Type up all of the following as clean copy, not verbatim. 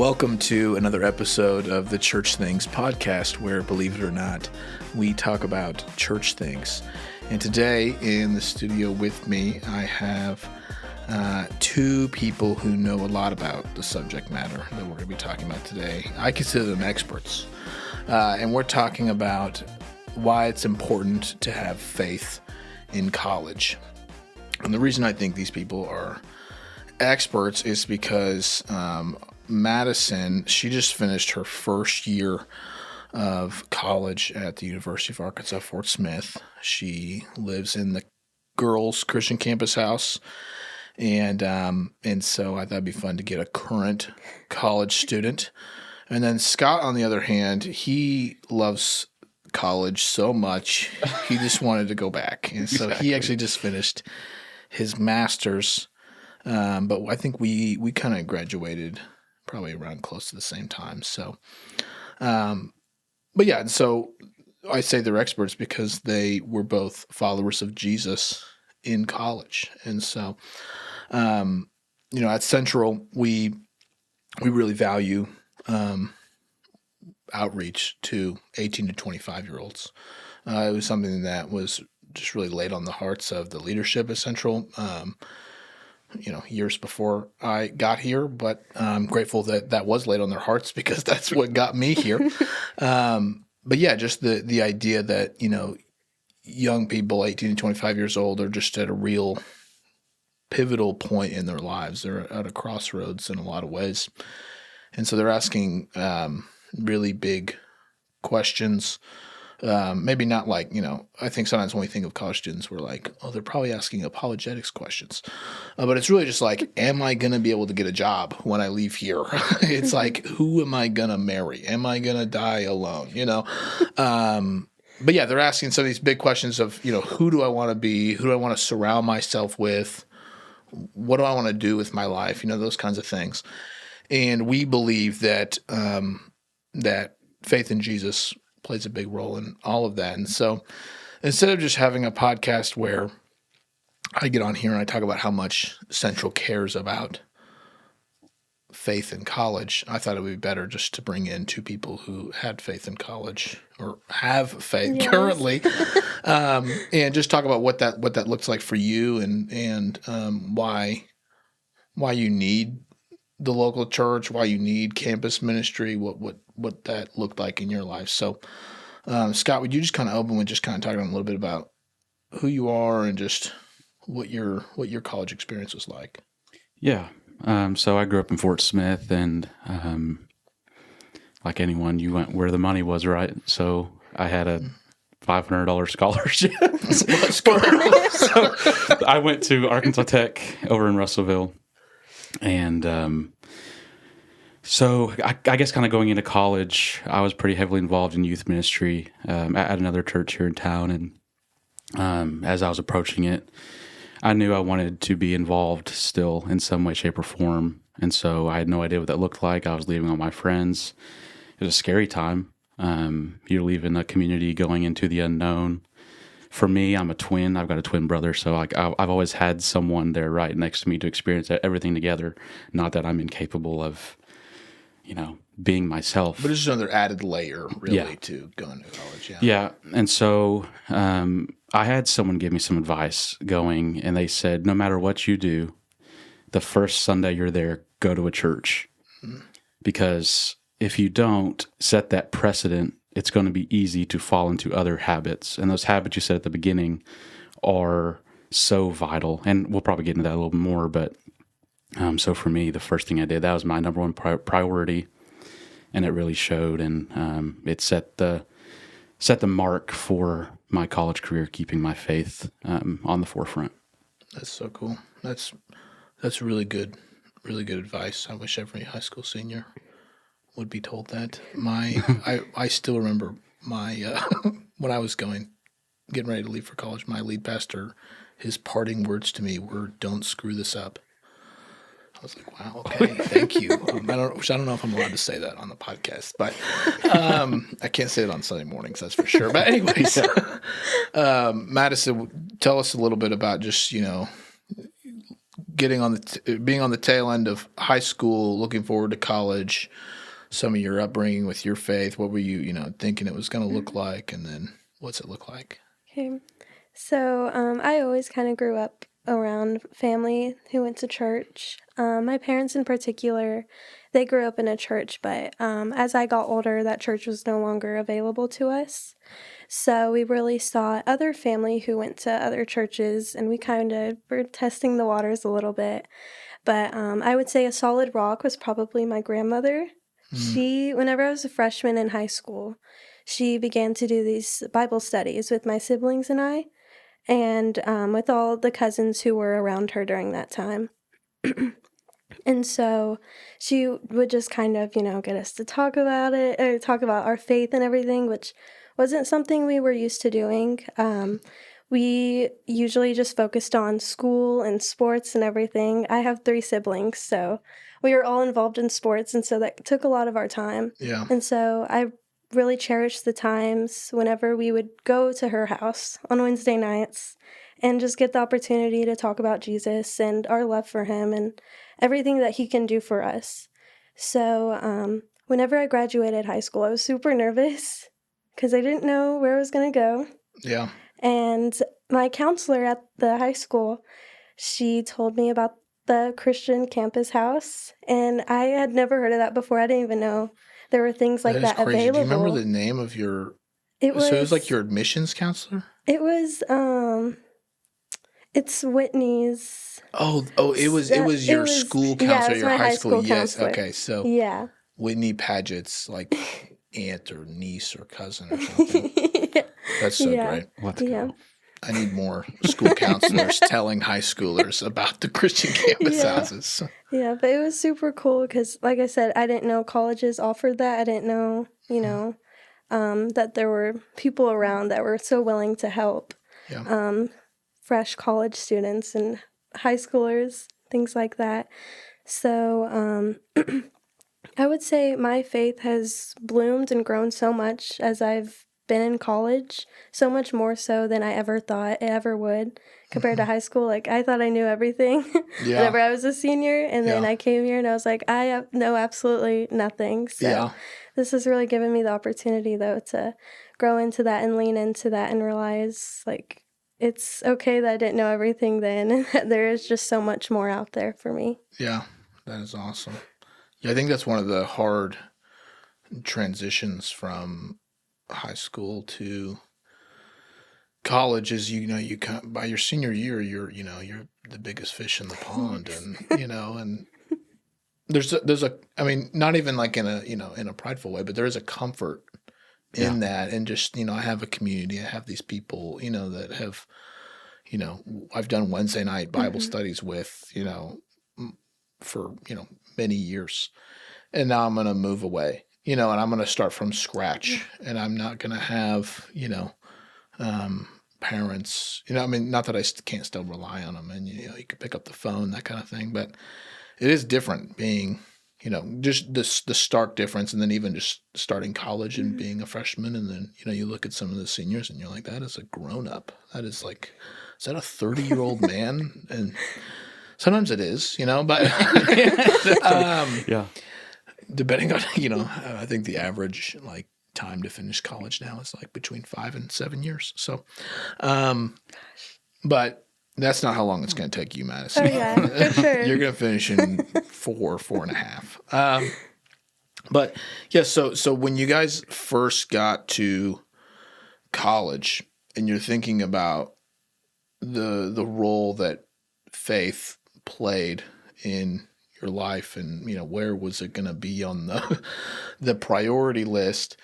Welcome to another episode of the Church Things podcast, where, believe it or not, we talk about church things. And today in the studio with me, I have two people who know a lot about the subject matter that we're going to be talking about today. I consider them experts. And we're talking about why it's important to have faith in college. And the reason I think these people are experts is because Madesyn, she just finished her first year of college at the University of Arkansas, Fort Smith. She lives in the girls' Christian campus house, and so I thought it'd be fun to get a current college student. And then Scott, on the other hand, he loves college so much he just wanted to go back, and so he actually just finished his master's. But I think we kind of graduated probably around close to the same time. So, but yeah, and so I say they're experts because they were both followers of Jesus in college. And so, at Central, we really value outreach to 18 to 25-year-olds. It was something that was just really laid on the hearts of the leadership at Central, years before I got here, but I'm grateful that was laid on their hearts because that's what got me here. But yeah, just the idea that, young people, 18 to 25 years old, are just at a real pivotal point in their lives. They're at a crossroads in a lot of ways. And so they're asking really big questions. Maybe not like, I think sometimes when we think of college students, we're like, oh, they're probably asking apologetics questions. But it's really just like, am I going to be able to get a job when I leave here? It's like, who am I going to marry? Am I going to die alone? But yeah, they're asking some of these big questions of, who do I want to be? Who do I want to surround myself with? What do I want to do with my life? Those kinds of things. And we believe that that faith in Jesus plays a big role in all of that. And so instead of just having a podcast where I get on here and I talk about how much Central cares about faith in college, I thought it would be better just to bring in two people who had faith in college or have faith currently, and just talk about what that looks like for you and why you need the local church, why you need campus ministry, what that looked like in your life. So, Scott, would you just kind of open with just kind of talking a little bit about who you are and just what your college experience was like? Yeah. So I grew up in Fort Smith, and like anyone, you went where the money was, right? So I had a $500 scholarship. So I went to Arkansas Tech over in Russellville. And so I guess kind of going into college, I was pretty heavily involved in youth ministry at another church here in town. And as I was approaching it, I knew I wanted to be involved still in some way, shape, or form. And so I had no idea what that looked like. I was leaving all my friends. It was a scary time. You're leaving a community, going into the unknown. For me, I'm a twin. I've got a twin brother, so I've always had someone there right next to me to experience everything together. Not that I'm incapable of, being myself. But it's just another added layer, really, to going to college. Yeah. Yeah, and so I had someone give me some advice going, and they said, no matter what you do, the first Sunday you're there, go to a church. Because if you don't set that precedent, it's going to be easy to fall into other habits. And those habits you said at the beginning are so vital. And we'll probably get into that a little bit more. But so for me, the first thing I did, that was my number one priority. And it really showed. And it set the mark for my college career, keeping my faith on the forefront. That's so cool. That's really good advice. I wish every high school senior would be told that. I still remember my when I was getting ready to leave for college, my lead pastor, his parting words to me were, "Don't screw this up." I was like, wow, okay, thank you. I don't know if I'm allowed to say that on the podcast, but I can't say it on Sunday mornings, that's for sure. But anyways, Madesyn, tell us a little bit about just, getting on being on the tail end of high school, looking forward to college, some of your upbringing with your faith, what were you, thinking it was going to look like, and then what's it look like? Okay. So I always kind of grew up around family who went to church. My parents in particular, they grew up in a church, but as I got older, that church was no longer available to us. So we really saw other family who went to other churches, and we kind of were testing the waters a little bit. But I would say a solid rock was probably my grandmother. Whenever I was a freshman in high school, she began to do these Bible studies with my siblings and I, and with all the cousins who were around her during that time. And so she would just kind of, get us to talk about it, or talk about our faith and everything, which wasn't something we were used to doing. We usually just focused on school and sports and everything. I have 3 siblings, so we were all involved in sports, and so that took a lot of our time. Yeah. And so I really cherished the times whenever we would go to her house on Wednesday nights and just get the opportunity to talk about Jesus and our love for him and everything that he can do for us. So whenever I graduated high school, I was super nervous because I didn't know where I was going to go. Yeah. And my counselor at the high school, she told me about the Christian campus house, and I had never heard of that before. I didn't even know there were things like that crazy. available. Do you remember the name of your... It was like your admissions counselor? It was it's Whitney's. It was your school counselor, yeah, it was your my high school. Yes. counselor. Okay. So Yeah. Whitney Paget's like aunt or niece or cousin or something. That's so great. Let's go. I need more school counselors telling high schoolers about the Christian campus houses. Yeah, but it was super cool because, like I said, I didn't know colleges offered that. I didn't know, that there were people around that were so willing to help fresh college students and high schoolers, things like that. So I would say my faith has bloomed and grown so much as I've been in college, so much more so than I ever thought it ever would compared to high school. Like, I thought I knew everything whenever I was a senior, and then I came here and I was like, I know absolutely nothing. So this has really given me the opportunity, though, to grow into that and lean into that and realize, like, it's okay that I didn't know everything then, and that there is just so much more out there for me. Yeah, that is awesome. Yeah, I think that's one of the hard transitions from high school to college is, you by your senior year, you're the biggest fish in the pond, and and there's a I mean, not even like in a prideful way, but there is a comfort in that, and just I have a community, I have these people that have I've done Wednesday night Bible studies with for many years, and now I'm going to move away. And I'm going to start from scratch, and I'm not going to have, parents, I mean, not that I can't still rely on them, and, you can pick up the phone, that kind of thing, but it is different being, just the stark difference, and then even just starting college and being a freshman, and then, you look at some of the seniors, and you're like, that is a grown-up. That is like, is that a 30-year-old man? And sometimes it is, but depending on, I think the average time to finish college now is between 5 and 7 years. So, but that's not how long it's going to take you, Madesyn. Oh yeah, for sure. You're going to finish in 4.5. But yeah, so when you guys first got to college and you're thinking about the role that faith played in your life, and where was it going to be on the priority list,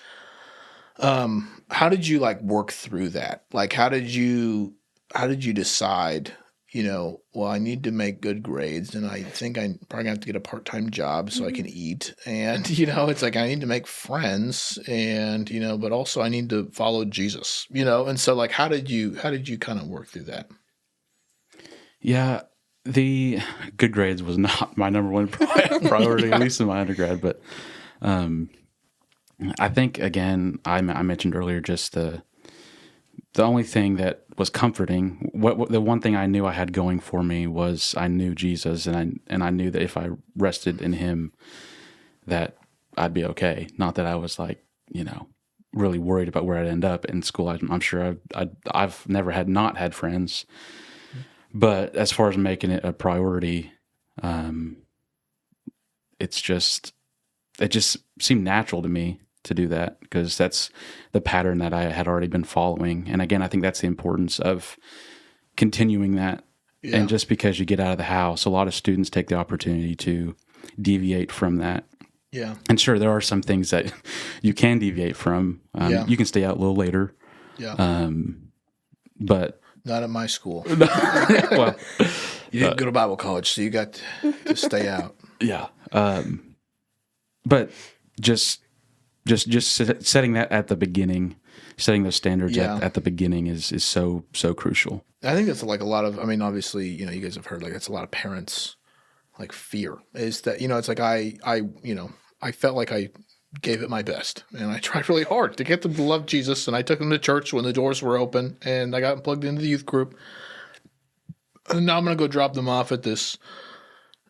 how did you work through that? How did you decide, well, I need to make good grades, and I think I'm probably gonna have to get a part-time job so I can eat, and it's I need to make friends, and but also I need to follow Jesus, and so how did you kind of work through that? Yeah, the good grades was not my number one priority, at least in my undergrad. But I think, again, I mentioned earlier just the the only thing that was comforting, the one thing I knew I had going for me was I knew Jesus, and I knew that if I rested in Him, that I'd be okay. Not that I was like, really worried about where I'd end up in school. I'm sure I've never not had friends, but as far as making it a priority, it just seemed natural to me to do that, because that's the pattern that I had already been following. And again, I think that's the importance of continuing that. Yeah. And just because you get out of the house, a lot of students take the opportunity to deviate from that. Yeah. And sure, there are some things that you can deviate from. You can stay out a little later. Yeah. But not at my school. Well, you didn't go to Bible college, so you got to stay out. Yeah. But just setting that at the beginning, setting those standards at the beginning is so crucial. I think that's like a lot of, obviously, you guys have heard, like, it's a lot of parents, like, fear is that, it's like I felt like I gave it my best, and I tried really hard to get them to love Jesus, and I took them to church when the doors were open, and I got them plugged into the youth group. And now I'm going to go drop them off at this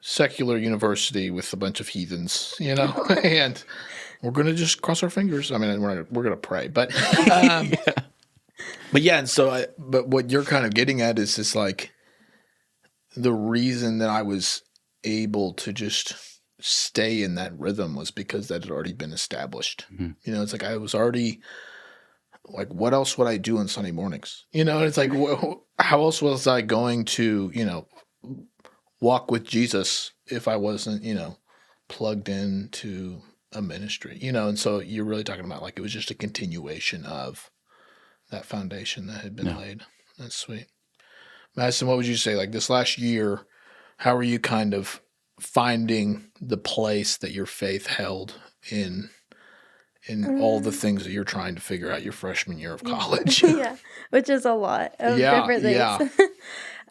secular university with a bunch of heathens, and we're going to just cross our fingers. We're going to pray, but but yeah. And so, but what you're kind of getting at is just like the reason that I was able to just stay in that rhythm was because that had already been established. Mm-hmm. It's like I was already like, what else would I do on Sunday mornings? It's like, how else was I going to, walk with Jesus if I wasn't, plugged into a ministry, and so you're really talking about like it was just a continuation of that foundation that had been laid. That's sweet. Madesyn, what would you say, like this last year, how are you kind of finding the place that your faith held in all the things that you're trying to figure out your freshman year of college? Yeah, which is a lot of different things. Yeah.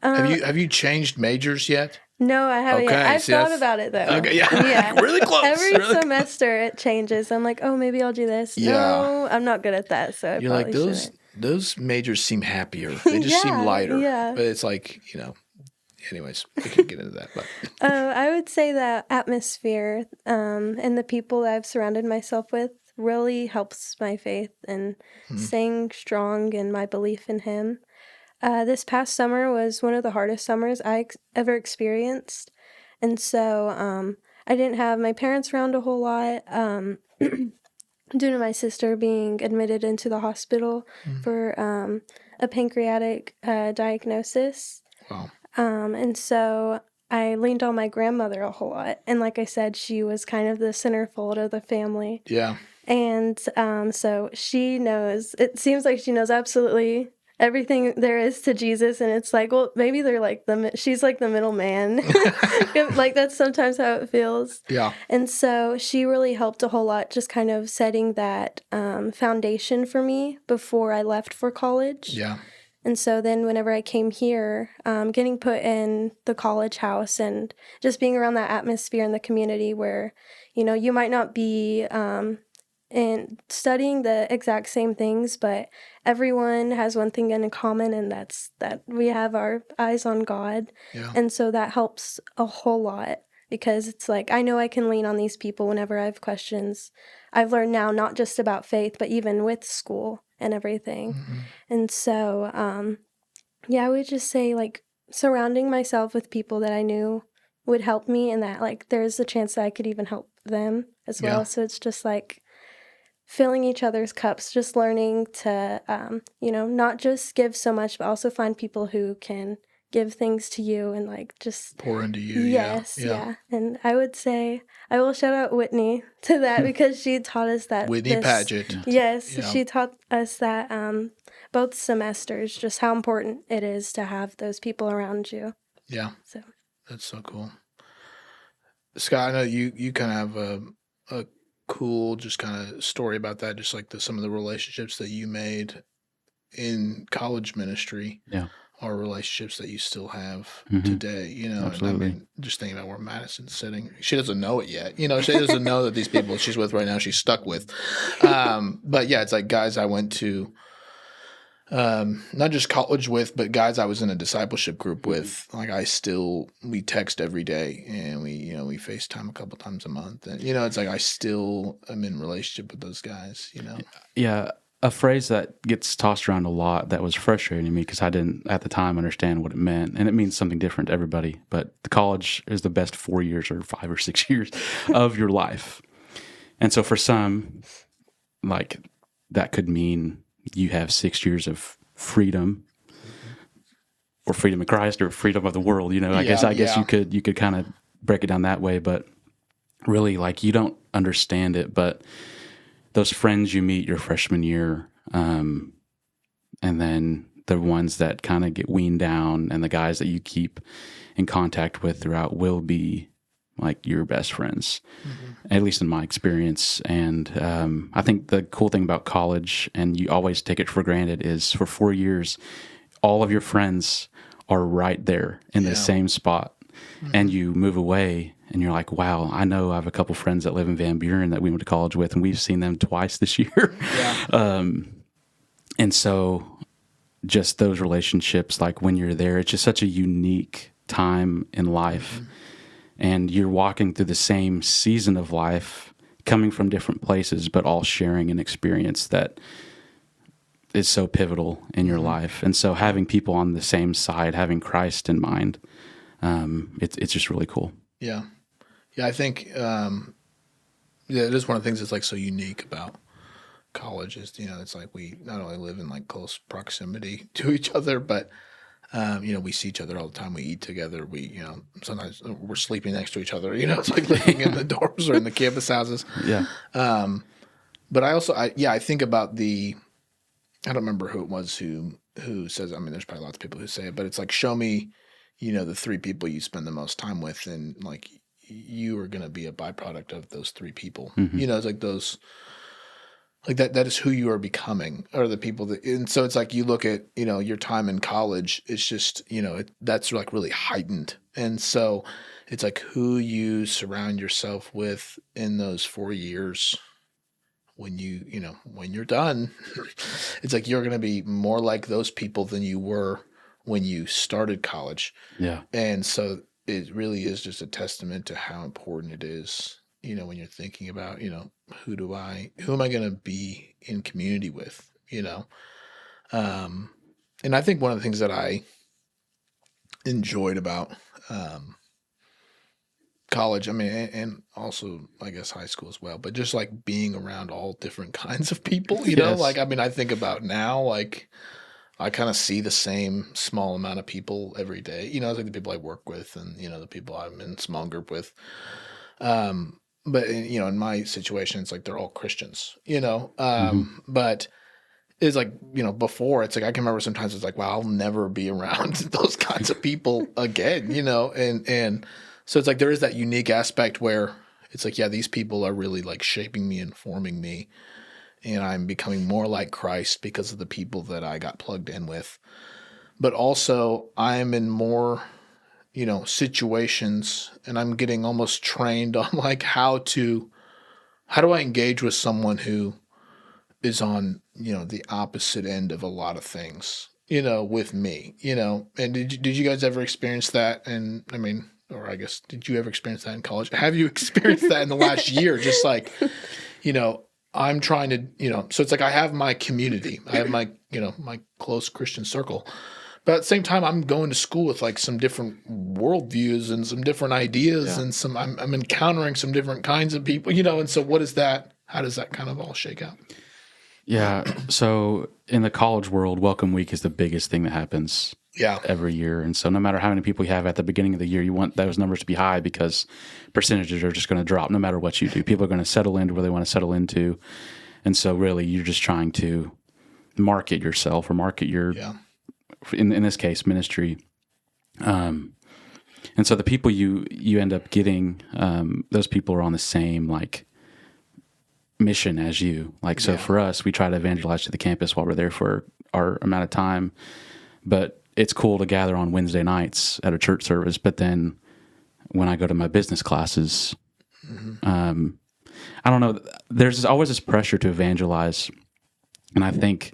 Have you changed majors yet? No, I haven't yet. I've thought about it, though. Okay, yeah. Really close. Every semester it changes. I'm like, oh, maybe I'll do this. Yeah. No, I'm not good at that, so I probably shouldn't. Those majors seem happier. They just seem lighter. Yeah. But it's like, anyways, we can get into that. But I would say that atmosphere and the people that I've surrounded myself with really helps my faith and staying strong in my belief in Him. This past summer was one of the hardest summers I ever experienced. And so I didn't have my parents around a whole lot due to my sister being admitted into the hospital for a pancreatic diagnosis. Wow. And so I leaned on my grandmother a whole lot. And like I said, she was kind of the centerfold of the family. Yeah. And so she knows, it seems like she knows absolutely everything there is to Jesus, and it's like, well, maybe they're like she's like the middleman. Like that's sometimes how it feels. Yeah. And so she really helped a whole lot, just kind of setting that foundation for me before I left for college. Yeah. And so then whenever I came here, getting put in the college house and just being around that atmosphere in the community where, you might not be and studying the exact same things, but everyone has one thing in common, and that's that we have our eyes on God. Yeah. And so that helps a whole lot, because it's like, I know I can lean on these people whenever I have questions. I've learned now, not just about faith, but even with school and everything. Mm-hmm. And so, I would just say, like, surrounding myself with people that I knew would help me, and that, like, there's a chance that I could even help them as well. So it's just like filling each other's cups, just learning to, not just give so much, but also find people who can give things to you and like just pour into you. Yes, yeah. And I would say I will shout out Whitney to that, because she taught us that. Whitney Paget. Yes, she taught us that both semesters, just how important it is to have those people around you. Yeah. So that's so cool. Scott, I know you kind of have a cool just kind of story about that, just like some of the relationships that you made in college ministry are relationships that you still have today, Absolutely. And just thinking about where Madesyn's sitting, she doesn't know it yet, she doesn't know that these people she's with right now, she's stuck with. But yeah, it's like guys I went to not just college with, but guys I was in a discipleship group with. Like we text every day, and we FaceTime a couple times a month, and it's like I still am in relationship with those guys. Yeah. A phrase that gets tossed around a lot that was frustrating to me because I didn't at the time understand what it meant, and it means something different to everybody. But the college is the best 4 years or 5 or 6 years of your life, and so for some, like that could mean you have 6 years of freedom, or freedom of Christ, or freedom of the world. I guess you could kind of break it down that way, but really, like you don't understand it, but those friends you meet your freshman year, and then the ones that kind of get weaned down, and the guys that you keep in contact with throughout will be like your best friends, at least in my experience. And I think the cool thing about college, and you always take it for granted, is for 4 years, all of your friends are right there in the same spot. And you move away, and you're like, wow, I know I have a couple friends that live in Van Buren that we went to college with, and we've seen them twice this year. And so just those relationships, like when you're there, it's just such a unique time in life. And you're walking through the same season of life, coming from different places, but all sharing an experience that is so pivotal in your life. And so having people on the same side, having Christ in mind, it's just really cool. Yeah. I think it is one of the things that's like so unique about college is, it's like we not only live in like close proximity to each other, but we see each other all the time. We eat together. We, sometimes we're sleeping next to each other. It's like living in the dorms or in the campus houses. Yeah. But I think about I don't remember who it was who says, there's probably lots of people who say it, but it's like, show me, the 3 people you spend the most time with, and like you are going to be a byproduct of those 3 people. It's like those, like that is who you are becoming, or the people that, and so it's like you look at, your time in college, it's just, that's like really heightened. And so it's like who you surround yourself with in those 4 years when when you're done, it's like you're going to be more like those people than you were when you started college. Yeah. And so it really is just a testament to how important it is, when you're thinking about, who am I going to be in community with, and I think one of the things that I enjoyed about college, and also I guess high school as well, but just like being around all different kinds of people, Yes. like, I think about now, like I kind of see the same small amount of people every day, it's like the people I work with and, the people I'm in small group with. But in my situation, it's like they're all Christians, but it's like, before it's like, I can remember sometimes it's like, wow, I'll never be around those kinds of people again, and so it's like, there is that unique aspect where it's like, yeah, these people are really like shaping me and forming me, and I'm becoming more like Christ because of the people that I got plugged in with. But also I'm in more, situations, and I'm getting almost trained on like how do I engage with someone who is on, the opposite end of a lot of things, with me, and did you guys ever experience that? And or I guess, did you ever experience that in college? Have you experienced that in the last year? Just like, I'm trying to, so it's like I have my community. I have my, my close Christian circle. But at the same time, I'm going to school with like some different worldviews and some different ideas, and I'm encountering some different kinds of people, and so what is that? How does that kind of all shake out? Yeah. So in the college world, welcome week is the biggest thing that happens every year. And so no matter how many people you have at the beginning of the year, you want those numbers to be high because percentages are just going to drop no matter what you do. People are going to settle into where they want to settle into. And so really you're just trying to market yourself or market your, in this case, ministry. And so the people you end up getting, those people are on the same like mission as you. Like, so for us, we try to evangelize to the campus while we're there for our amount of time, but it's cool to gather on Wednesday nights at a church service. But then when I go to my business classes, I don't know, there's always this pressure to evangelize. And I think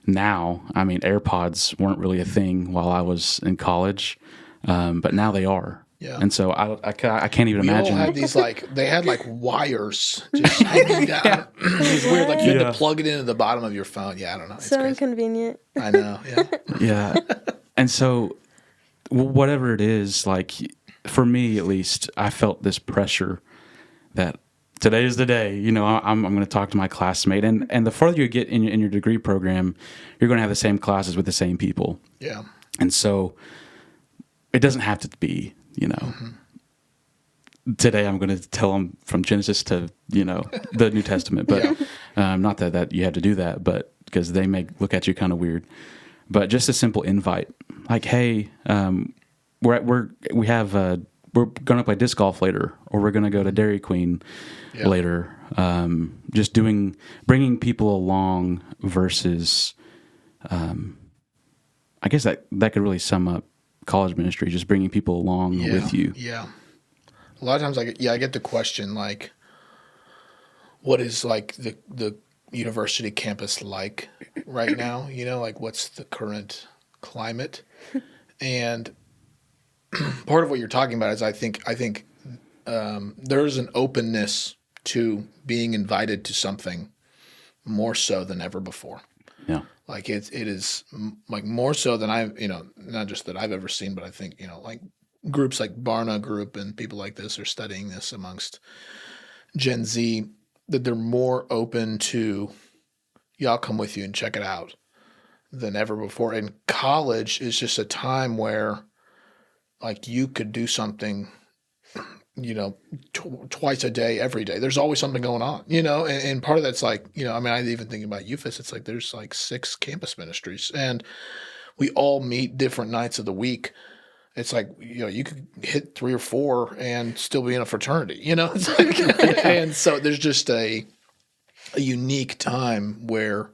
now, I mean, AirPods weren't really a thing while I was in college, but now they are. Yeah. And so I can't even We all imagine. had these they had wires just hanging down. It was weird. Like you had to plug it into the bottom of your phone. Yeah, I don't know. It's So crazy. inconvenient. I know. Yeah. Yeah. And so whatever it is, like for me at least, I felt this pressure that today is the day. You know, I'm going to talk to my classmate, and the farther you get in your degree program, you're going to have the same classes with the same people. Yeah. And so it doesn't have to be, you know. Today I'm going to tell them from Genesis to, you know, the New Testament, but not that you have to do that, but because they may look at you kind of weird. But just a simple invite, like, hey, we're going to play disc golf later, or we're going to go to Dairy Queen later. Just bringing people along versus, I guess that could really sum up college ministry, just bringing people along with you. Yeah. A lot of times I get the question, like, what is like the university campus like right now? You know, like what's the current climate? And part of what you're talking about is I think there's an openness to being invited to something more so than ever before. Yeah. Like it is like more so than I've, you know, not just that I've ever seen, but I think, you know, like groups like Barna Group and people like this are studying this amongst Gen Z, that they're more open to, yeah, I'll come with you and check it out than ever before. And college is just a time where like you could do something, you know, twice a day, every day. There's always something going on, you know, and part of that's like, you know, I mean, I even think about UFIS, it's like there's like 6 campus ministries and we all meet different nights of the week. It's like, you know, you could hit 3 or 4 and still be in a fraternity, you know? It's like, and so there's just a unique time where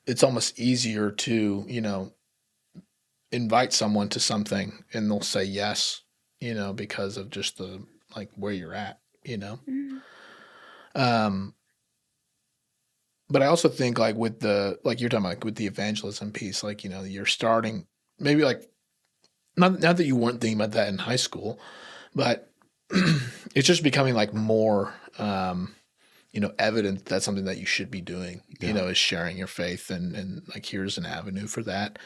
it's almost easier to, you know, invite someone to something and they'll say yes, you know, because of just the, like where you're at, you know? But I also think like with like you're talking about like with the evangelism piece, like, you know, you're starting maybe like, not that you weren't thinking about that in high school, but it's just becoming like more, you know, evident that's something that you should be doing, you know, is sharing your faith and like, here's an avenue for that.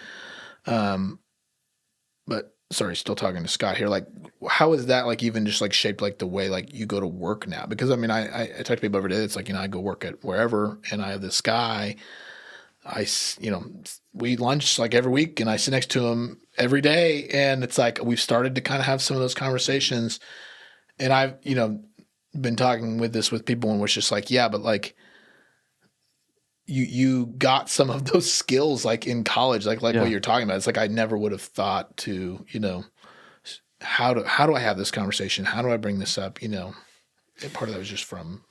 But sorry, still talking to Scott here. Like, how is that like even just like shaped like the way like you go to work now? Because I mean, I talk to people every day. It's like, you know, I go work at wherever and I have this guy, you know, we lunch like every week and I sit next to him every day. And it's like, we've started to kind of have some of those conversations. And I've, you know, been talking with people and was just like, yeah, but like you got some of those skills like in college, like what you're talking about. It's like, I never would have thought to, you know, how do I have this conversation? How do I bring this up? You know, and part of that was just from,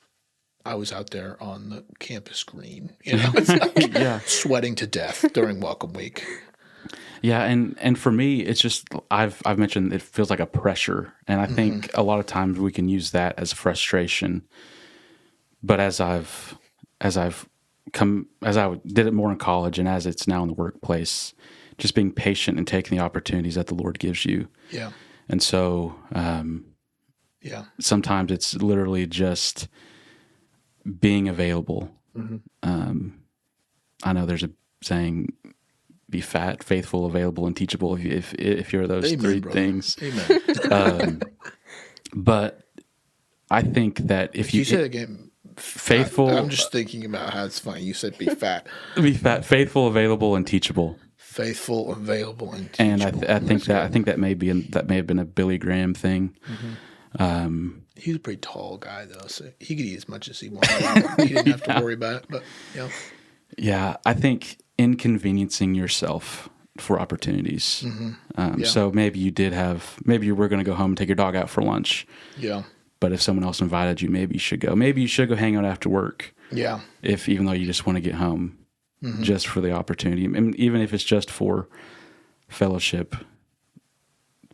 I was out there on the campus green, you know, it's like sweating to death during welcome week. Yeah, and for me, it's just I've mentioned it feels like a pressure, and I think a lot of times we can use that as frustration. But as I did it more in college, and as it's now in the workplace, just being patient and taking the opportunities that the Lord gives you. Yeah, and so sometimes it's literally just being available. I know there's a saying, be fat, faithful, available, and teachable if you're those three things. Amen. But I think that if you say it again, faithful. I'm just thinking about how it's funny. You said be fat. Be fat, faithful, available, and teachable. Faithful, available, and teachable. And I think that may have been a Billy Graham thing. He's a pretty tall guy, though, so he could eat as much as he wanted. He didn't have to worry about it, but yeah. Yeah, I think inconveniencing yourself for opportunities. So maybe you were going to go home and take your dog out for lunch. Yeah. But if someone else invited you, maybe you should go. Maybe you should go hang out after work. Yeah. Even though you just want to get home, just for the opportunity. And even if it's just for fellowship,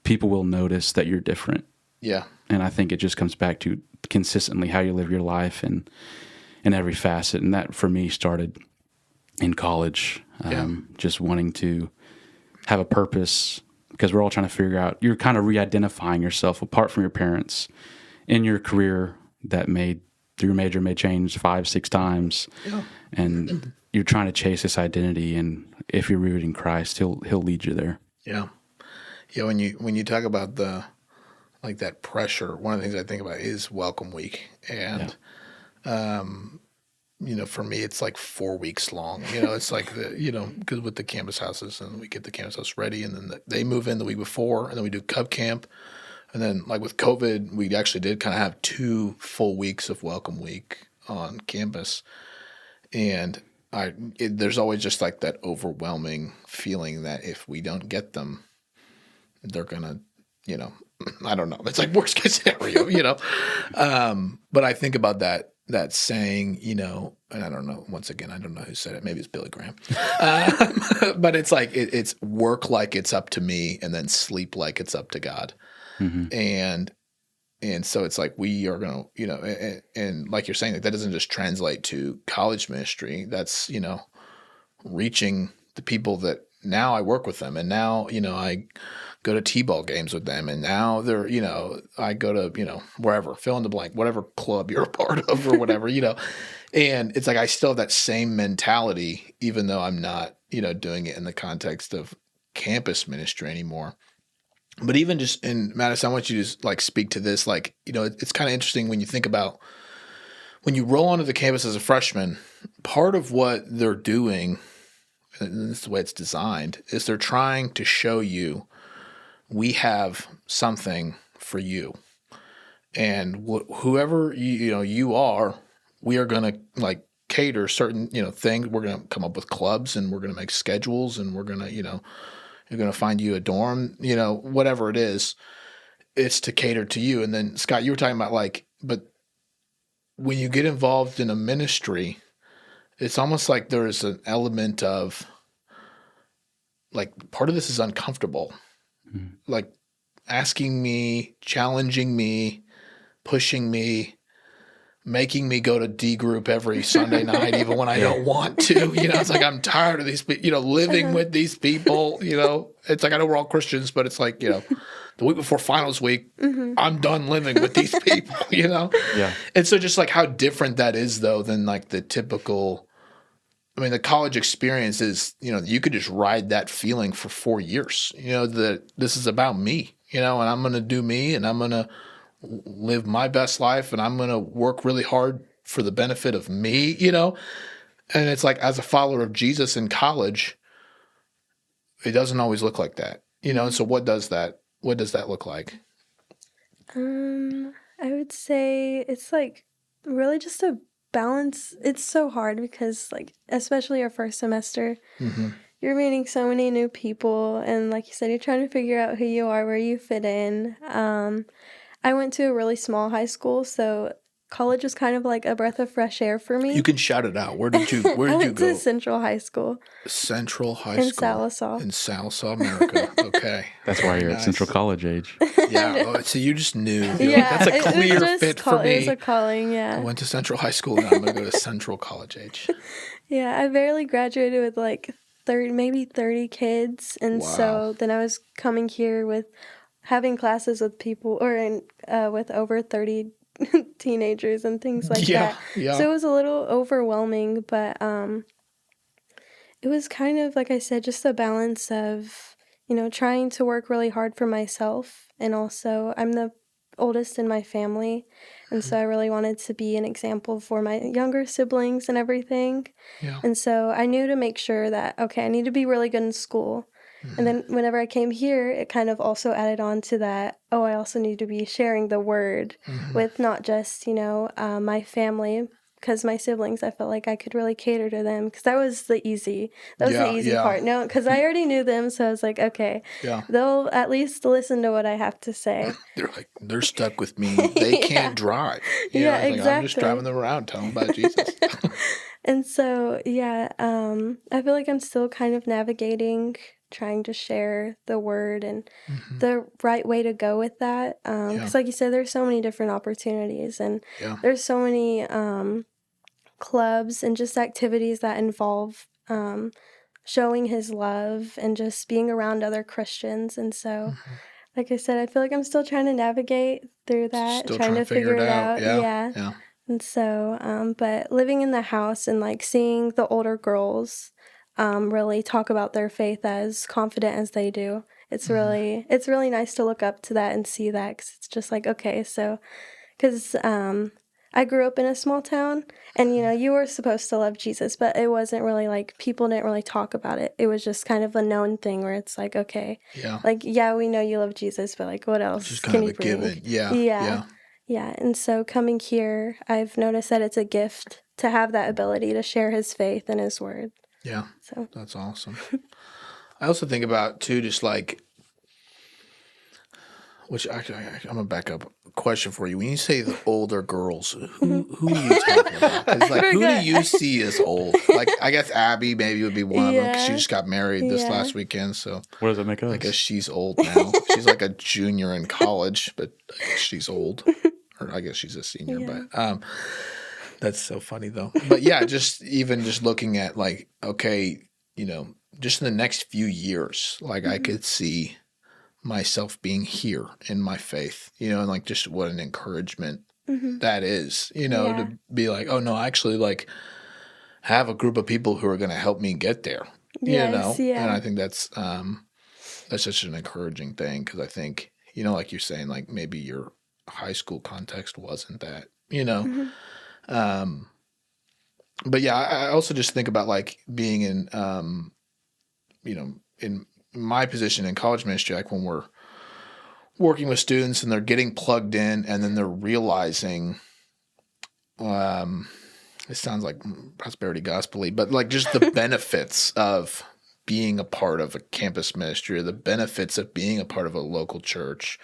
people will notice that you're different. Yeah. And I think it just comes back to consistently how you live your life and in every facet. And that for me started in college, just wanting to have a purpose, because we're all trying to figure out, you're kind of re-identifying yourself apart from your parents in your career that your major may change 5-6 times. Yeah. And you're trying to chase this identity. And if you're rooted in Christ, he'll lead you there. Yeah. Yeah. When you talk about that pressure, one of the things I think about is Welcome Week. And, for me, it's like 4 weeks long. It's like because with the campus houses, and we get the campus house ready, and then they move in the week before, and then we do Cub Camp. And then, like with COVID, we actually did kind of have 2 full weeks of Welcome Week on campus. And there's always just like that overwhelming feeling that if we don't get them, they're going to, I don't know. It's like worst case scenario, But I think about that saying, and I don't know, once again, I don't know who said it. Maybe it's Billy Graham. But it's like, it's work like it's up to me, and then sleep like it's up to God. Mm-hmm. And so it's like we are going to, and like you're saying, that doesn't just translate to college ministry. That's, reaching the people that now I work with them. And now, I go to T-ball games with them. And now they're, I go to, wherever, fill in the blank, whatever club you're a part of or whatever, And it's like I still have that same mentality, even though I'm not, doing it in the context of campus ministry anymore. But even just in Madesyn, I want you to just speak to this. It's kind of interesting when you think about when you roll onto the campus as a freshman, part of what they're doing, and this is the way it's designed, is they're trying to show you we have something for you. And whoever you are, we are going to cater certain things. We're going to come up with clubs, and we're going to make schedules, and we're going to you're going to find you a dorm, whatever it is, it's to cater to you. And then, Scott, you were talking about but when you get involved in a ministry, it's almost like there is an element of part of this is uncomfortable, asking me, challenging me, pushing me, making me go to D group every Sunday night, even when I don't want to. It's like I'm tired of these people, living with these people. It's like I know we're all Christians, but it's like, the week before finals week, I'm done living with these people, Yeah. And so just how different that is, though, than the typical. I mean, the college experience is, you could just ride that feeling for 4 years. That this is about me, and I'm going to do me, and I'm going to live my best life, and I'm going to work really hard for the benefit of me, And it's like, as a follower of Jesus in college, it doesn't always look like that, And so what does that look like? I would say it's really just a balance. It's so hard because especially our first semester, you're meeting so many new people, and like you said, you're trying to figure out who you are, where you fit in. I went to a really small high school, so college was kind of like a breath of fresh air for me. You can shout it out. Where did you I went go? to Central High School. Central High in School. Sallisaw. In Sallisaw, America. Okay. That's why you're at Central College age. Yeah. Oh, so you just knew. Yeah, that's a clear fit for me. It was a calling, yeah. I went to Central High School, and I'm going to go to Central College age. Yeah, I barely graduated with 30 kids. And so then I was coming here with having classes with people with over 30 teenagers and things like that. Yeah. So it was a little overwhelming, but it was kind of, like I said, just a balance of, trying to work really hard for myself. And also, I'm the oldest in my family. And so I really wanted to be an example for my younger siblings and everything. Yeah. And so I knew to make sure that, okay, I need to be really good in school. And then whenever I came here, it kind of also added on to that, I also need to be sharing the word with not just, my family, because my siblings, I felt like I could really cater to them, because that was the easy part. No, because I already knew them, so I was like, okay, they'll at least listen to what I have to say. They're stuck with me. They can't drive. Exactly. I'm just driving them around, telling them about Jesus. And so, I feel like I'm still kind of navigating, trying to share the word and the right way to go with that. Because like you said, there's so many different opportunities, and there's so many clubs and just activities that involve showing his love and just being around other Christians. And so, like I said, I feel like I'm still trying to navigate through that, Still trying to figure it out. Yeah. And so, but living in the house and like seeing the older girls really talk about their faith as confident as they do. It's really nice to look up to that and see that, because it's just like, okay, so, because I grew up in a small town, and you were supposed to love Jesus, but it wasn't really like, people didn't really talk about it. It was just kind of a known thing where it's like, okay, like, yeah, we know you love Jesus, but like, what else Just can kind you of a bring? given. Yeah. And so coming here, I've noticed that it's a gift to have that ability to share his faith and his word. Yeah. So That's awesome. I also think about, too, just like, which actually, I'm going to back up. Question for you. When you say the older girls, who are you talking about? 'Cause, like, who do you see as old? Like, I guess Abby maybe would be one of them, because she just got married this last weekend. So what does that make us? I guess she's old now. She's like a junior in college, but I guess she's old. Or I guess she's a senior. But that's so funny, though. But yeah, just looking at, like, okay, just in the next few years, like, I could see myself being here in my faith, and like, just what an encouragement that is, to be like, oh no, I actually like have a group of people who are going to help me get there, and I think that's such an encouraging thing, because I think, like you're saying, like, maybe your high school context wasn't that, but yeah, I also just think about, like, being in in my position in college ministry, like, when we're working with students and they're getting plugged in, and then they're realizing, it sounds like prosperity gospel-y, but like, just the benefits of being a part of a campus ministry, or the benefits of being a part of a local church.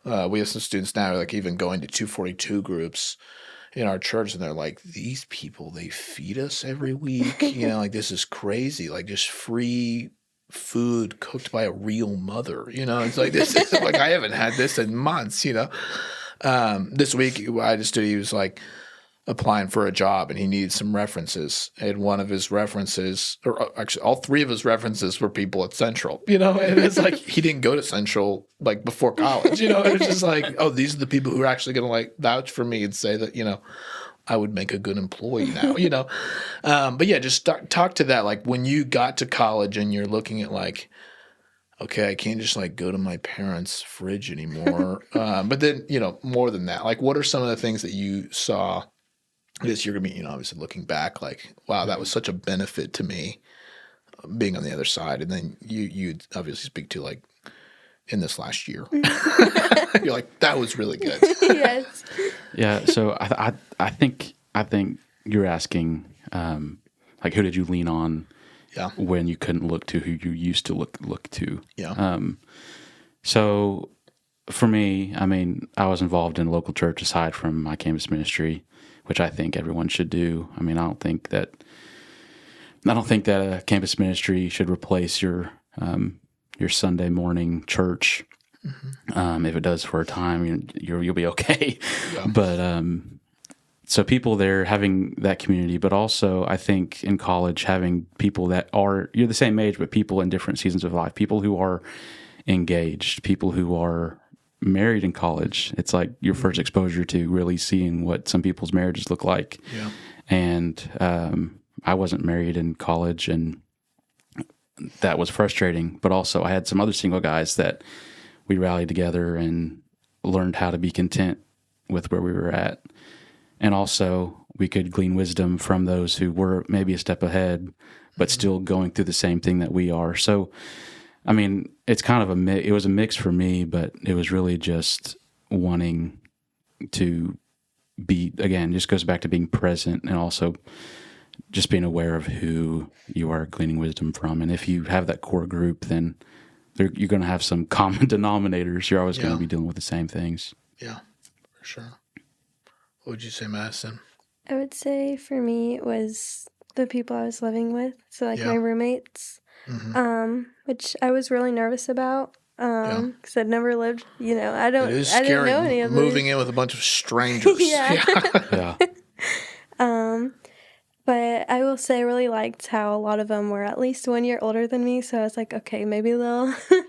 We have some students now, like, even going to 242 groups in our church, and they're like, these people, they feed us every week. Like, this is crazy. Like, just free food cooked by a real mother. It's like, this is like, I haven't had this in months. This week I just did, he was like applying for a job, and he needed some references, and one of his references, or actually all three of his references, were people at Central, and it's like, he didn't go to Central like before college, and it's just like, oh, these are the people who are actually going to like vouch for me and say that, I would make a good employee now, but yeah, just talk to that. Like, when you got to college and you're looking at, like, okay, I can't just like go to my parents' fridge anymore. But then, more than that, like, what are some of the things that you saw this year? Gonna be, obviously looking back, like, wow, that was such a benefit to me, being on the other side. And then you obviously speak to, like, in this last year, you're like, that was really good. Yes. Yeah. So I think you're asking, like, who did you lean on? Yeah. When you couldn't look to who you used to look to. Yeah. So for me, I mean, I was involved in a local church aside from my campus ministry, which I think everyone should do. I mean, I don't think that a campus ministry should replace your Sunday morning church. If it does for a time, you'll be okay. Yeah. But so people there having that community, but also I think in college having people that you're the same age, but people in different seasons of life, people who are engaged, people who are married in college. It's like your first exposure to really seeing what some people's marriages look like. Yeah. And I wasn't married in college, and that was frustrating. But also I had some other single guys that we rallied together and learned how to be content with where we were at. And also we could glean wisdom from those who were maybe a step ahead, but still going through the same thing that we are. So, I mean, it's kind of it was a mix for me, but it was really just wanting to be, again, just goes back to being present, and also just being aware of who you are gleaning wisdom from. And if you have that core group, then you're going to have some common denominators. You're always going to be dealing with the same things. Yeah, for sure. What would you say, Madesyn? I would say for me it was the people I was living with. So like my roommates, which I was really nervous about because I'd never lived, I didn't know any of them. Moving in with a bunch of strangers. Yeah. But I will say I really liked how a lot of them were at least 1 year older than me. So I was like, okay, maybe they'll treat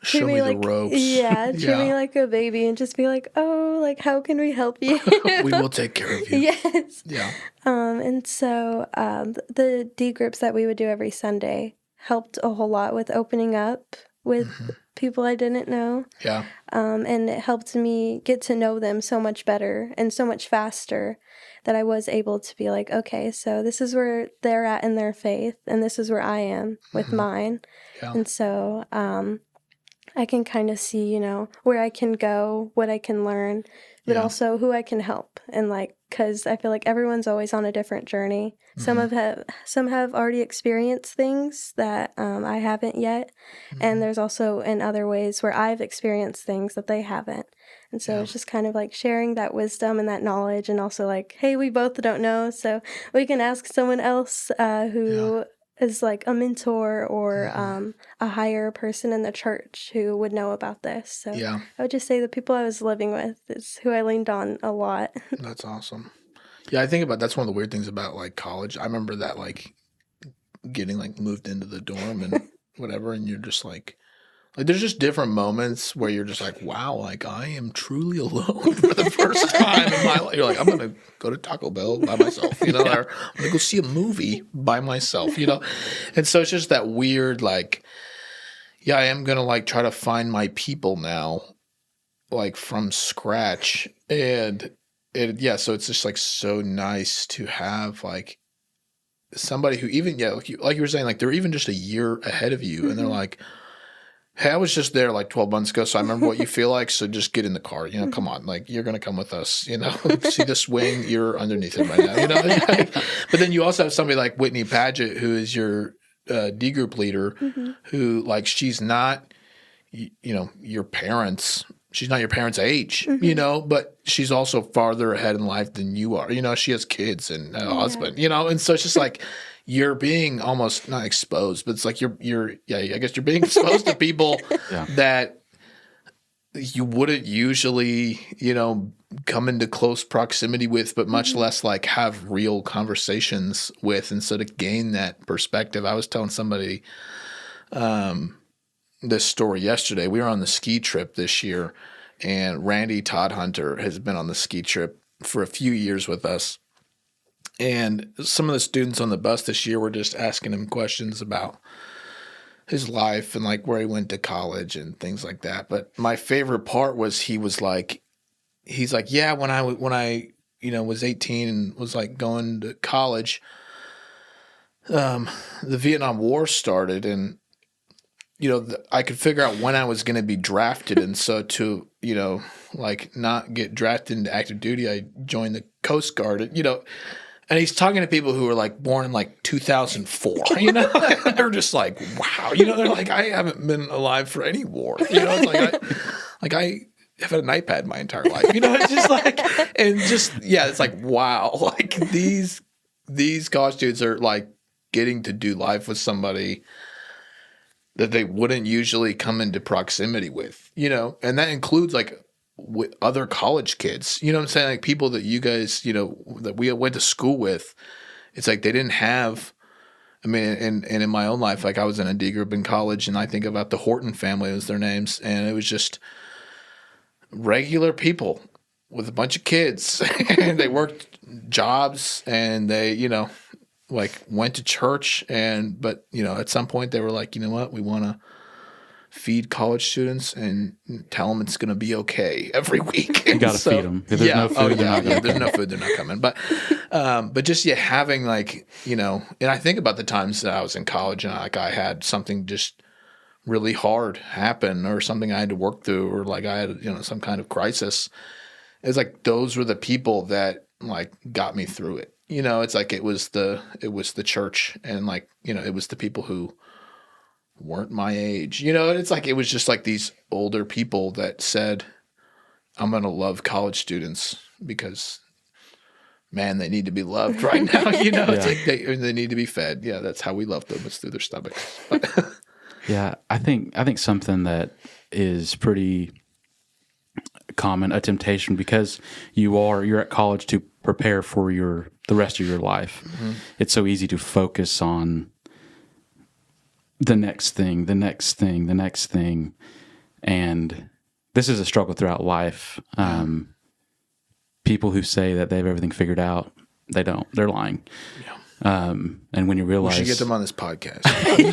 Show me me the like, ropes. yeah, treat me Yeah. like a baby and just be like, oh, like, how can we help you? We will take care of you. Yes. Yeah. And so the D groups that we would do every Sunday helped a whole lot with opening up with people I didn't know. Yeah. And it helped me get to know them so much better and so much faster that I was able to be like, okay, so this is where they're at in their faith, and this is where I am with mine. Yeah. And so I can kind of see, where I can go, what I can learn, but Yeah. also who I can help. And like, because I feel like everyone's always on a different journey. Some have already experienced things that I haven't yet, and there's also in other ways where I've experienced things that they haven't. And so it's just kind of like sharing that wisdom and that knowledge, and also like, hey, we both don't know, so we can ask someone else who is like a mentor or a higher person in the church who would know about this. So Yeah. I would just say the people I was living with is who I leaned on a lot. That's awesome. Yeah, I think about that's one of the weird things about like college. I remember that like getting like moved into the dorm and whatever, and you're just like there's just different moments where you're just like, wow, like I am truly alone for the first time in my life. You're like, I'm gonna go to Taco Bell by myself, or I'm gonna go see a movie by myself, And so it's just that weird like, yeah, I am gonna like try to find my people now, like from scratch. And so it's just like so nice to have like somebody who even like you were saying, like they're even just a year ahead of you, and they're like, hey, I was just there like 12 months ago, so I remember what you feel like, so just get in the car, come on, like you're gonna come with us, see the swing, you're underneath it right now, But then you also have somebody like Whitney Paget, who is your D group leader, who like she's not your parents. She's not your parents' age, but she's also farther ahead in life than you are. She has kids and a husband, and so it's just like you're being almost not exposed, but it's like I guess you're being exposed to people that you wouldn't usually, come into close proximity with, but much less like have real conversations with. And so to gain that perspective, I was telling somebody this story yesterday. We were on the ski trip this year, and Randy Todd Hunter has been on the ski trip for a few years with us. And some of the students on the bus this year were just asking him questions about his life and like where he went to college and things like that. But my favorite part was he's like, yeah, when I was 18 and was like going to college, the Vietnam War started, and I could figure out when I was going to be drafted. And so to, like not get drafted into active duty, I joined the Coast Guard, and he's talking to people who were like born in like 2004, they're just like, wow, they're like, I haven't been alive for any war. It's like I have had an iPad my entire life, it's just like, and just, it's like, wow, like these college students are like getting to do life with somebody that they wouldn't usually come into proximity with, and that includes like with other college kids, what I'm saying? Like people that you guys, that we went to school with, it's like they didn't have, and in my own life, like I was in a D group in college, and I think about the Horton family was their names, and it was just regular people with a bunch of kids, and they worked jobs, and they, like went to church, but at some point they were like, you know what, we want to feed college students and tell them it's going to be okay every week. You got to feed them. If there's no food, there's no food, they're not coming. But just having like, and I think about the times that I was in college and like I had something just really hard happen, or something I had to work through, or like I had some kind of crisis. It's like those were the people that like got me through it. It's like it was the church, and like it was the people who weren't my age, it's like it was just like these older people that said, I'm gonna love college students because man, they need to be loved right now. It's like they need to be fed. Yeah, that's how we love them. It's through their stomachs. Yeah, I think something that is pretty common, a temptation, because you're at college to prepare for your the rest of your life. Mm-hmm. It's so easy to focus on the next thing, the next thing, the next thing. And this is a struggle throughout life. People who say that they have everything figured out, they don't. They're lying. Yeah. And when you realize... We should get them on this podcast.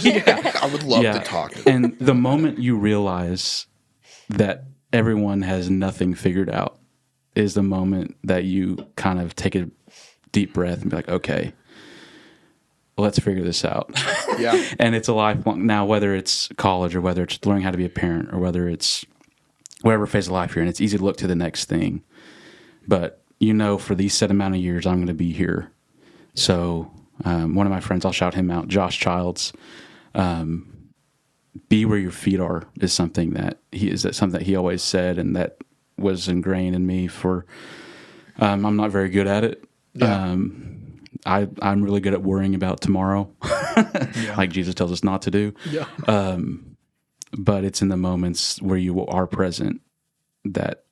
Yeah. I would love to talk to them. And the moment you realize that everyone has nothing figured out is the moment that you kind of take a deep breath and be like, okay, let's figure this out. Yeah. And it's a lifelong... Now, whether it's college or whether it's learning how to be a parent or whether it's whatever phase of life you're in, it's easy to look to the next thing. But for these set amount of years, I'm going to be here. So one of my friends, I'll shout him out, Josh Childs, be where your feet are is something that he always said, and that was ingrained in me for, I'm not very good at it. Yeah. I'm really good at worrying about tomorrow, like Jesus tells us not to do. Yeah. But it's in the moments where you are present that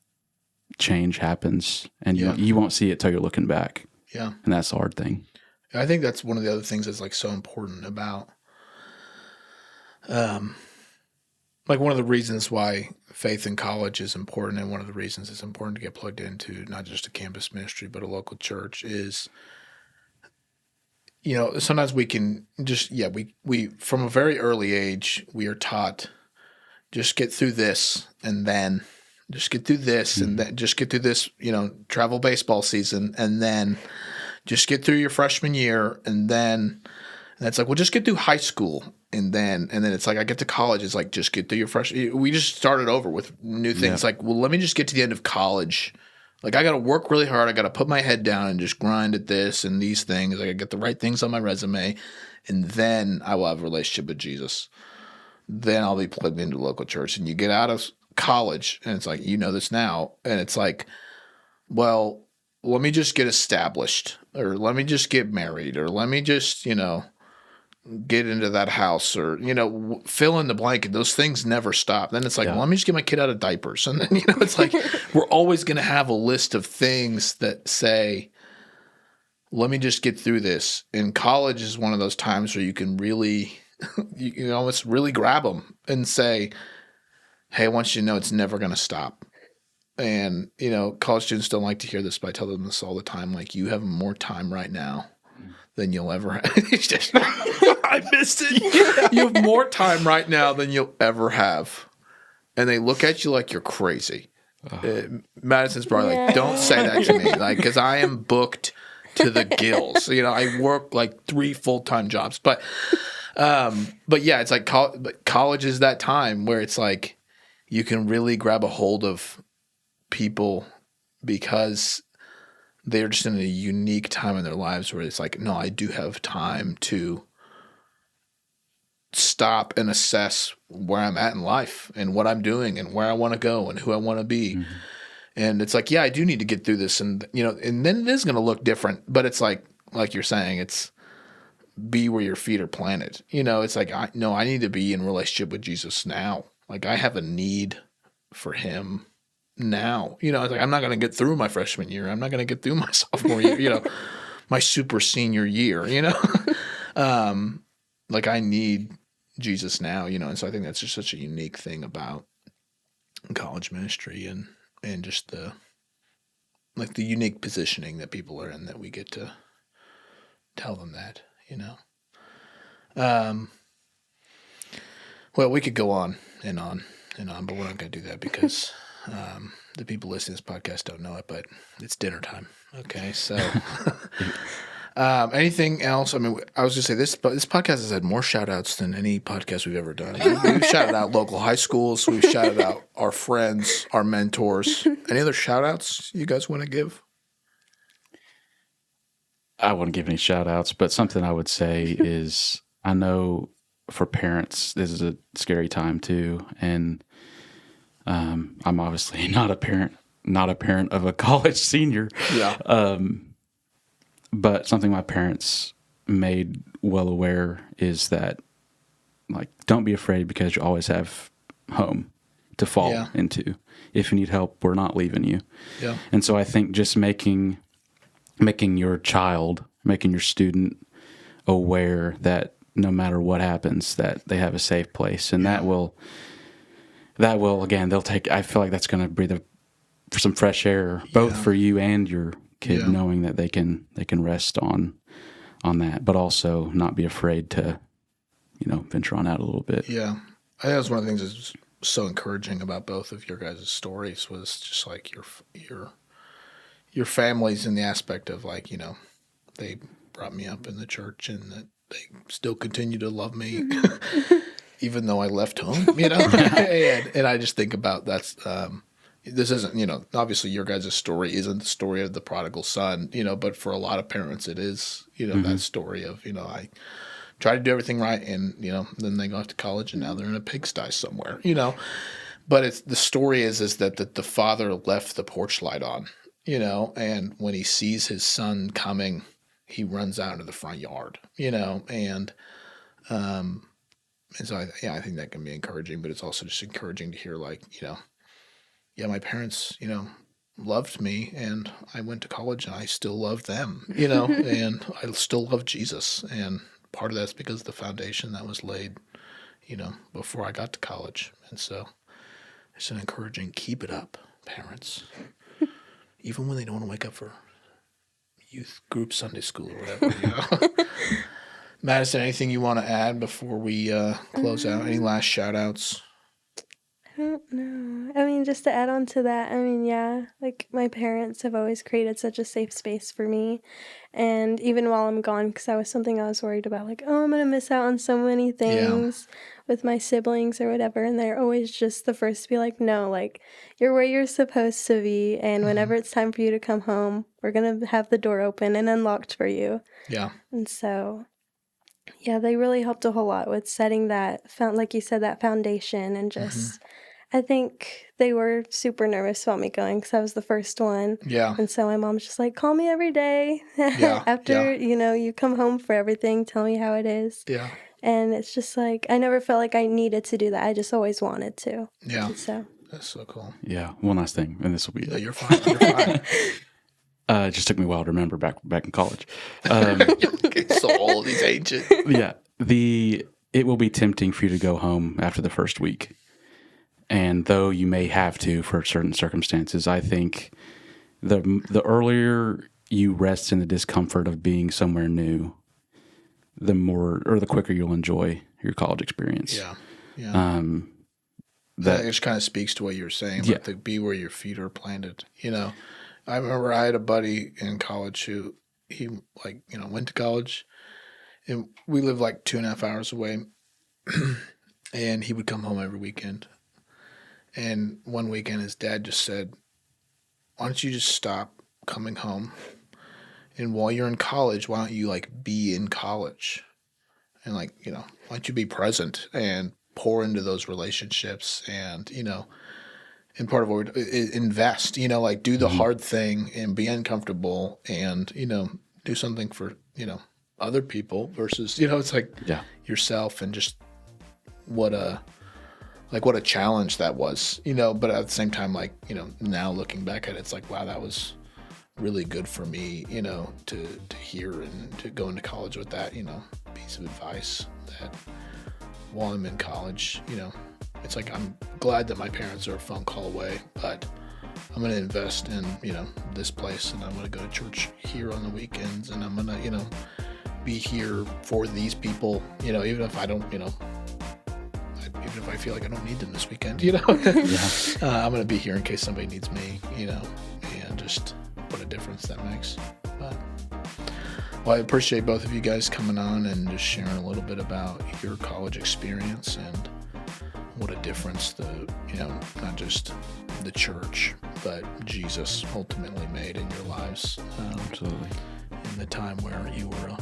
change happens, and you won't see it till you're looking back. Yeah. And that's the hard thing. I think that's one of the other things that's like so important about, like one of the reasons why faith in college is important, and one of the reasons it's important to get plugged into not just a campus ministry, but a local church is, sometimes we can just, we from a very early age, we are taught just get through this and then just get through this and then just get through this, travel baseball season, and then just get through your freshman year, and it's like, well, just get through high school, and then it's like I get to college, it's like just get through your freshman. We just started over with new things. Like, well, let me just get to the end of college. Like, I got to work really hard. I got to put my head down and just grind at this and these things. I got to get the right things on my resume, and then I will have a relationship with Jesus. Then I'll be plugged into a local church. And you get out of college, and it's like, this now, and it's like, well, let me just get established, or let me just get married, or let me just get into that house, or fill in the blank, and those things never stop. Then it's like, well, let me just get my kid out of diapers, and then it's like we're always going to have a list of things that say, let me just get through this. And college is one of those times where you can really you almost really grab them and say, hey, I want you to know it's never going to stop. And, college students don't like to hear this, but I tell them this all the time. Like, you have more time right now than you'll ever have. I missed it. You have more time right now than you'll ever have. And they look at you like you're crazy. Madesyn's probably like, don't say that to me. Like, because I am booked to the gills. I work like 3 full-time jobs. But yeah, it's like college is that time where it's like you can really grab a hold of people because they're just in a unique time in their lives where it's like, no, I do have time to stop and assess where I'm at in life and what I'm doing and where I want to go and who I want to be. Mm-hmm. And it's like, yeah, I do need to get through this. And, and then it is going to look different, but it's like you're saying, it's be where your feet are planted. It's like, I need to be in relationship with Jesus now. Like, I have a need for him now. It's like, I'm not going to get through my freshman year. I'm not going to get through my sophomore year, my super senior year, like, I need Jesus now, and so I think that's just such a unique thing about college ministry and just the unique positioning that people are in, that we get to tell them that, well, we could go on and on and on, but we're not going to do that because the people listening to this podcast don't know it, but it's dinner time. Okay, so anything else? I mean, I was going to say this podcast has had more shout outs than any podcast we've ever done. We've shouted out local high schools. We've shouted out our friends, our mentors. Any other shout outs you guys want to give? I wouldn't give any shout outs, but something I would say is, I know for parents, this is a scary time too. And I'm obviously not a parent of a college senior. Yeah. But something my parents made well aware is that, like, don't be afraid, because you always have home to fall into. If you need help, we're not leaving you. Yeah. And so I think just making making your student aware that no matter what happens, that they have a safe place, and that will again, I feel like that's going to breathe for some fresh air, both for you and your kid, knowing that they can rest on that, but also not be afraid to, venture on out a little bit. Yeah. I think that's one of the things that's so encouraging about both of your guys' stories was just like your families in the aspect of like, they brought me up in the church and that they still continue to love me even though I left home, and I just think about this isn't, obviously your guys' story isn't the story of the prodigal son, but for a lot of parents it is, that story of, I try to do everything right and, then they go off to college and now they're in a pigsty somewhere, but the story is that the father left the porch light on, and when he sees his son coming, he runs out into the front yard, and so I think that can be encouraging, but it's also just encouraging to hear like, my parents, loved me and I went to college and I still loved them, and I still love Jesus. And part of that's because of the foundation that was laid, before I got to college. And so it's an encouraging, keep it up, parents, even when they don't want to wake up for youth group Sunday school or whatever, Madesyn, anything you want to add before we close out? Any last shout outs? I don't know. I mean, just to add on to that, like my parents have always created such a safe space for me. And even while I'm gone, because that was something I was worried about, like, oh, I'm going to miss out on so many things with my siblings or whatever. And they're always just the first to be like, no, like, you're where you're supposed to be. And whenever it's time for you to come home, we're going to have the door open and unlocked for you. Yeah. And so, they really helped a whole lot with setting that, like you said, that foundation and just... I think they were super nervous about me going because I was the first one. Yeah. And so my mom's just like, call me every day after, you come home for everything. Tell me how it is. Yeah. And it's just like, I never felt like I needed to do that. I just always wanted to. Yeah. So. That's so cool. Yeah. One last thing, and this will be it. You're fine. You're fine. It just took me a while to remember back in college. So all these ancient. Yeah. It will be tempting for you to go home after the first week. And though you may have to for certain circumstances, I think the earlier you rest in the discomfort of being somewhere new, the quicker you'll enjoy your college experience. Yeah. Yeah. That just kind of speaks to what you were saying, like to be where your feet are planted. I remember I had a buddy in college who went to college, and we lived like 2.5 hours away, and he would come home every weekend. And one weekend, his dad just said, why don't you just stop coming home? And while you're in college, why don't you, be in college? And, why don't you be present and pour into those relationships and, and part of what invest, do the hard thing and be uncomfortable and, do something for, other people versus, it's like yourself and just what a challenge that was, but at the same time, now looking back at it, it's like, wow, that was really good for me, to hear and to go into college with that, piece of advice that while I'm in college, it's like, I'm glad that my parents are a phone call away, but I'm going to invest in, this place, and I'm going to go to church here on the weekends, and I'm going to, be here for these people, even if I don't, even if I feel like I don't need them this weekend, I'm going to be here in case somebody needs me, and just what a difference that makes. But, well, I appreciate both of you guys coming on and just sharing a little bit about your college experience and what a difference not just the church, but Jesus ultimately made in your lives. Absolutely. In the time where you were a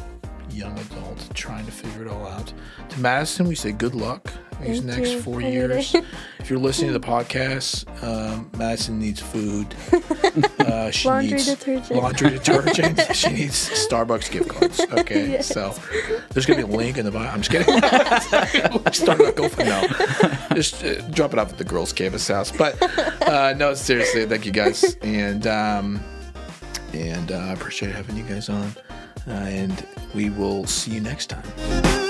young adult trying to figure it all out. To Madesyn, we say good luck these next 4 years. If you're listening to the podcast, Madesyn needs food. She needs laundry detergent. She needs Starbucks gift cards. Okay, yes. So there's gonna be a link in the bio. I'm just kidding. Starbucks GoFundMe. No, just drop it off at the girls' campus house. But no, seriously, thank you guys. And And I appreciate having you guys on. And we will see you next time.